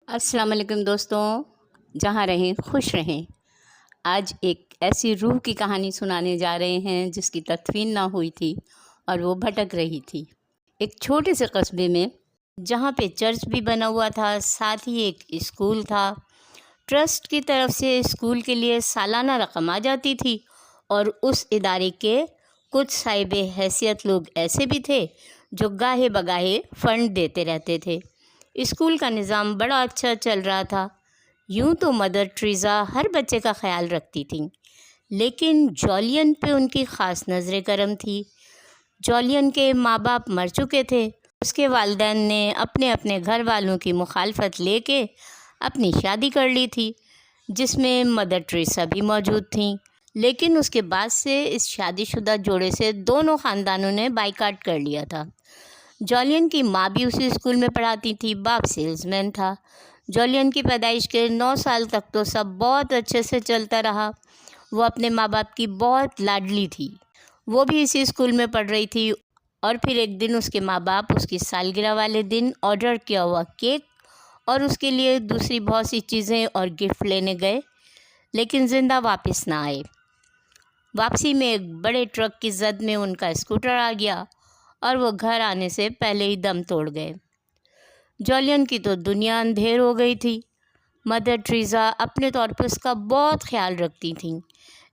السلام علیکم دوستوں، جہاں رہیں خوش رہیں۔ آج ایک ایسی روح کی کہانی سنانے جا رہے ہیں جس کی تدفین نہ ہوئی تھی اور وہ بھٹک رہی تھی۔ ایک چھوٹے سے قصبے میں جہاں پہ چرچ بھی بنا ہوا تھا، ساتھ ہی ایک اسکول تھا۔ ٹرسٹ کی طرف سے اسکول کے لیے سالانہ رقم آ جاتی تھی اور اس ادارے کے کچھ صاحب حیثیت لوگ ایسے بھی تھے جو گاہے بگاہے فنڈ دیتے رہتے تھے۔ اسکول کا نظام بڑا اچھا چل رہا تھا۔ یوں تو مدر ٹریزا ہر بچے کا خیال رکھتی تھیں، لیکن جولین پہ ان کی خاص نظر کرم تھی۔ جولین کے ماں باپ مر چکے تھے۔ اس کے والدین نے اپنے اپنے گھر والوں کی مخالفت لے کے اپنی شادی کر لی تھی، جس میں مدر ٹریزا بھی موجود تھیں۔ لیکن اس کے بعد سے اس شادی شدہ جوڑے سے دونوں خاندانوں نے بائیکاٹ کر لیا تھا۔ جولین کی ماں بھی اسی اسکول میں پڑھاتی تھی، باپ سیلز مین تھا۔ جولین کی پیدائش کے 9 سال تک تو سب بہت اچھے سے چلتا رہا۔ وہ اپنے ماں باپ کی بہت لاڈلی تھی۔ وہ بھی اسی اسکول میں پڑھ رہی تھی اور پھر ایک دن اس کے ماں باپ اس کی سالگرہ والے دن آرڈر کیا ہوا کیک اور اس کے لیے دوسری بہت سی چیزیں اور گفٹ لینے گئے، لیکن زندہ واپس نہ آئے۔ واپسی میں ایک بڑے ٹرک کی زد میں ان کا اسکوٹر آ گیا اور وہ گھر آنے سے پہلے ہی دم توڑ گئے۔ جولین کی تو دنیا اندھیر ہو گئی تھی۔ مدر ٹریزا اپنے طور پہ اس کا بہت خیال رکھتی تھیں،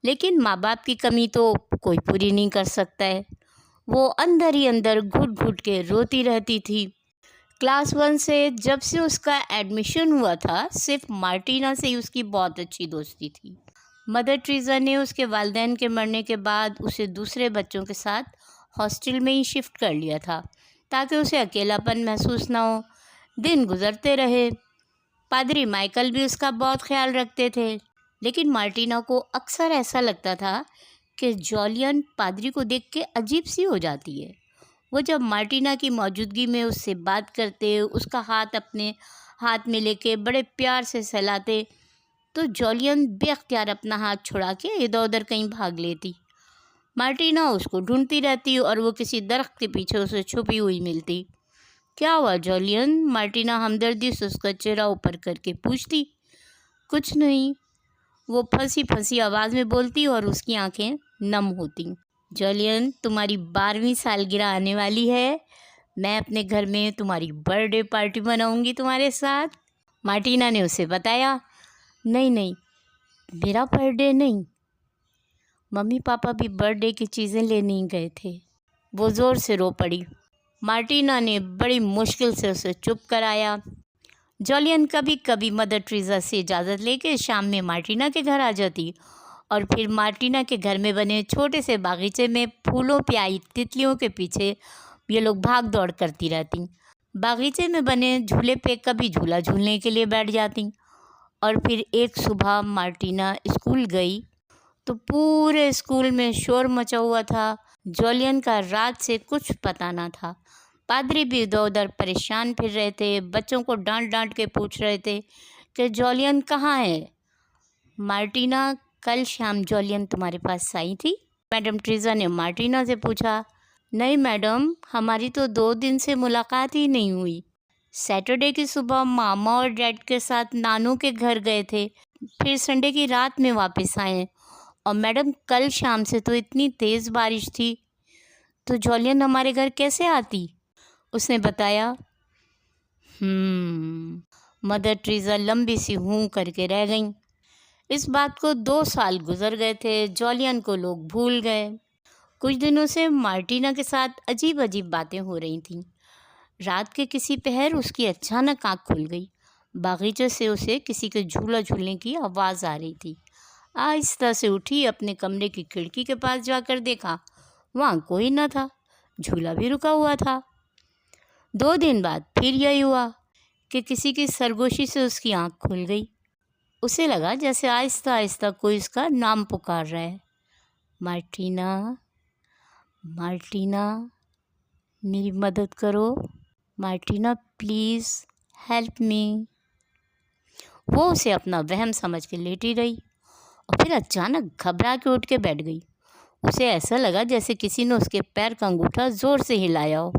لیکن ماں باپ کی کمی تو کوئی پوری نہیں کر سکتا ہے۔ وہ اندر ہی اندر گھٹ گھٹ کے روتی رہتی تھی۔ کلاس 1 سے جب سے اس کا ایڈمیشن ہوا تھا، صرف مارٹینا سے ہی اس کی بہت اچھی دوستی تھی۔ مدر ٹریزا نے اس کے والدین کے مرنے کے بعد اسے دوسرے بچوں کے ساتھ ہاسٹل میں ہی شفٹ کر لیا تھا تاکہ اسے اکیلا پن محسوس نہ ہو۔ دن گزرتے رہے۔ پادری مائیکل بھی اس کا بہت خیال رکھتے تھے، لیکن مارٹینا کو اکثر ایسا لگتا تھا کہ جولین پادری کو دیکھ کے عجیب سی ہو جاتی ہے۔ وہ جب مارٹینا کی موجودگی میں اس سے بات کرتے، اس کا ہاتھ اپنے ہاتھ میں لے کے بڑے پیار سے سہلاتے، تو جولین بے اختیار اپنا ہاتھ چھڑا کے ادھر ادھر کہیں بھاگ لیتی۔ مارٹینا اس کو ڈھونڈتی رہتی اور وہ کسی درخت کے پیچھے اسے چھپی ہوئی ملتی۔ کیا ہوا جولین؟ مارٹینا ہمدردی سے اس کا چہرہ اوپر کر کے پوچھتی۔ کچھ نہیں، وہ پھنسی پھنسی آواز میں بولتی اور اس کی آنکھیں نم ہوتی۔ جولین، تمہاری 12ویں سالگرہ آنے والی ہے۔ میں اپنے گھر میں تمہاری برتھ ڈے پارٹی مناؤں گی تمہارے ساتھ، مارٹینا نے اسے بتایا۔ نہیں، میرا برتھ ڈے نہیں، ممی پاپا بھی برتھ ڈے کی چیزیں لینے گئے تھے۔ وہ زور سے رو پڑی۔ مارٹینا نے بڑی مشکل سے اسے چپ کرایا۔ جولین کبھی کبھی مدر ٹریزا سے اجازت لے کے شام میں مارٹینا کے گھر آ جاتی اور پھر مارٹینا کے گھر میں بنے چھوٹے سے باغیچے میں پھولوں پہ آئی تتلیوں کے پیچھے یہ لوگ بھاگ دوڑ کرتی رہتی۔ باغیچے میں بنے جھولے پہ کبھی جھولا جھولنے کے لیے بیٹھ جاتی، اور پھر ایک صبح مارٹینا اسکول گئی تو پورے اسکول میں شور مچا ہوا تھا۔ جولین کا رات سے کچھ پتہ نہ تھا۔ پادری بھی ادھر ادھر پریشان پھر رہے تھے، بچوں کو ڈانٹ ڈانٹ کے پوچھ رہے تھے کہ جولین کہاں ہے۔ مارٹینا، کل شام جولین تمہارے پاس آئی تھی؟ میڈم ٹریزا نے مارٹینا سے پوچھا۔ نہیں میڈم، ہماری تو 2 دن سے ملاقات ہی نہیں ہوئی۔ سیٹرڈے کی صبح ماما اور ڈیڈ کے ساتھ نانو کے گھر گئے تھے، پھر سنڈے کی رات میں واپس آئے، اور میڈم کل شام سے تو اتنی تیز بارش تھی، تو جولین ہمارے گھر کیسے آتی؟ اس نے بتایا۔ مدر ٹریزا لمبی سی ہوں کر کے رہ گئیں۔ اس بات کو 2 سال گزر گئے تھے۔ جولین کو لوگ بھول گئے۔ کچھ دنوں سے مارٹینا کے ساتھ عجیب عجیب باتیں ہو رہی تھیں۔ رات کے کسی پہر اس کی اچانک آنکھ کھل گئی۔ باغیچے سے اسے کسی کے جھولا جھولنے کی آواز آ رہی تھی۔ آہستہ سے اٹھی، اپنے کمرے کی کھڑکی کے پاس جا کر دیکھا، وہاں کوئی نہ تھا، جھولا بھی رکا ہوا تھا۔ 2 دن بعد پھر یہی ہوا کہ کسی کی سرگوشی سے اس کی آنکھ کھل گئی۔ اسے لگا جیسے آہستہ آہستہ کوئی اس کا نام پکار رہا ہے۔ مارٹینا، مارٹینا، میری مدد کرو، مارٹینا پلیز ہیلپ می۔ وہ اسے اپنا وہم سمجھ کے لیٹی رہی اور پھر اچانک گھبرا کے اٹھ کے بیٹھ گئی۔ اسے ایسا لگا جیسے کسی نے اس کے پیر کا انگوٹھا زور سے ہلایا ہو۔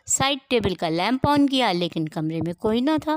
سائڈ ٹیبل کا لیمپ آن کیا، لیکن کمرے میں کوئی نہ تھا۔